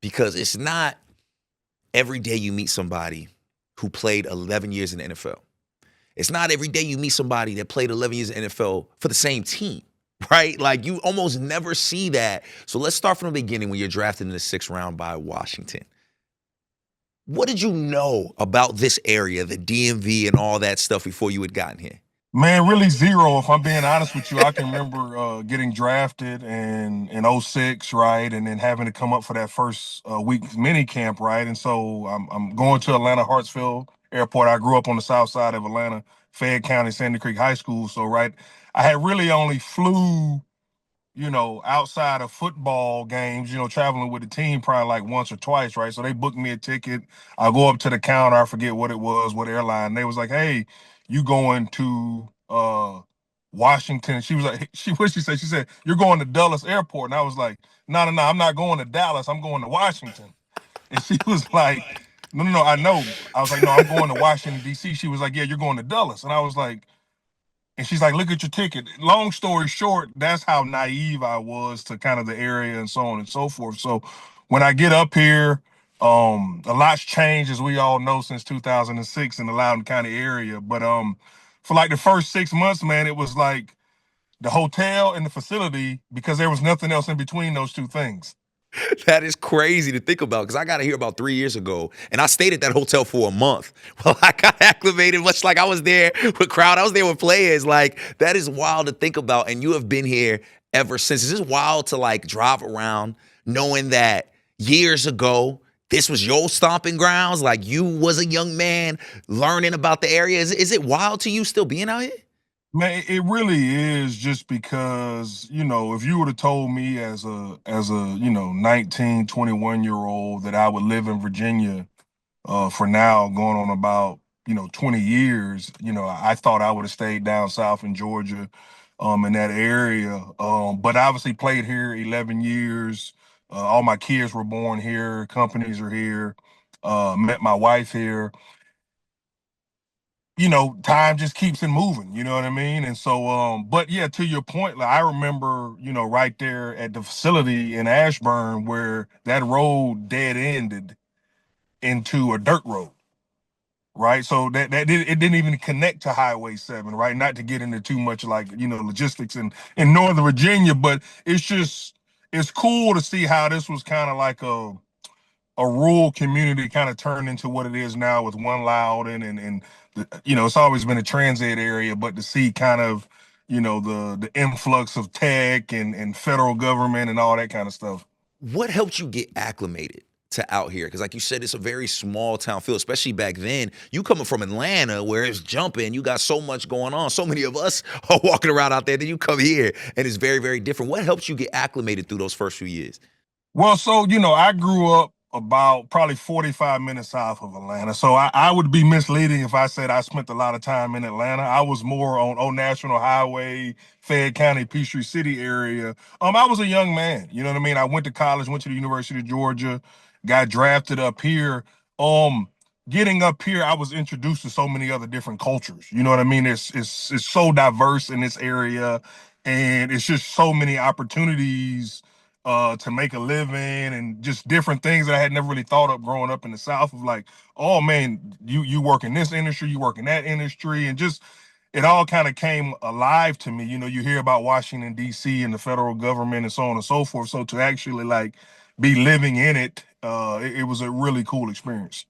because it's not every day you meet somebody who played 11 years in the NFL. It's not every day you meet somebody that played 11 years in the NFL for the same team, right? Like you almost never see that. So let's start from the beginning when you're drafted in the 6th round by Washington. What did you know about this area, the DMV and all that stuff before you had gotten here? Man, really zero. If I'm being honest with you, I can remember getting drafted in '06, right, and then having to come up for that first week mini camp, right. And so I'm going to Atlanta Hartsfield Airport. I grew up on the south side of Atlanta, Fayette County, Sandy Creek High School. So right, I had really only flew, outside of football games, traveling with the team probably like once or twice, right? So they booked me a ticket. I go up to the counter, I forget what it was, what airline. They was like, "Hey, you going to Washington?" She was like, what she said? She said, "You're going to Dulles Airport." And I was like, "No, no, no, I'm not going to Dallas. I'm going to Washington." And she was like, "No, no, no, I know." I was like, "No, I'm going to Washington, D.C." She was like, "Yeah, you're going to Dulles." And I was like, and she's like, "Look at your ticket." Long story short, that's how naive I was to kind of the area and so on and so forth. So when I get up here, a lot's changed, as we all know, since 2006 in the Loudoun County area. But for like the first 6 months, man, it was like the hotel and the facility, because there was nothing else in between those two things. That is crazy to think about because I got here about 3 years ago and I stayed at that hotel for a month. Well, I got acclimated, much like I was there with crowd. I was there with players. Like, that is wild to think about. And you have been here ever since. Is this wild to like drive around knowing that years ago, this was your stomping grounds? Like you was a young man learning about the area. Is it wild to you still being out here? Man, it really is, just because, if you would have told me as a 19, 21 year old that I would live in Virginia for now going on about 20 years, I thought I would have stayed down south in Georgia, in that area. But obviously played here 11 years. All my kids were born here, companies are here, met my wife here. Time just keeps it moving, you know what I mean? And so, but yeah, to your point, like I remember, right there at the facility in Ashburn where that road dead ended into a dirt road, right? So it didn't even connect to Highway 7, right? Not to get into too much like, logistics in Northern Virginia, but it's cool to see how this was kind of like a rural community kind of turned into what it is now with One Loudon and it's always been a transit area, but to see kind of the influx of tech and federal government and all that kind of stuff. What helped you get acclimated to out here? Because, like you said, it's a very small town feel, especially back then. You coming from Atlanta, where it's jumping, you got so much going on. So many of us are walking around out there. Then you come here, and it's very, very different. What helps you get acclimated through those first few years? Well, so I grew up about probably 45 minutes south of Atlanta. So I would be misleading if I said I spent a lot of time in Atlanta. I was more on Old National Highway, Fayette County, Peachtree City area. I was a young man, you know what I mean? I went to college, went to the University of Georgia, got drafted up here. Um, Getting up here, I was introduced to so many other different cultures. You know what I mean? It's so diverse in this area, and it's just so many opportunities to make a living and just different things that I had never really thought of growing up in the South, of like, oh man, you work in this industry, you work in that industry, and just it all kind of came alive to me. You hear about Washington, D.C. and the federal government and so on and so forth. So to actually like be living in it, it was a really cool experience.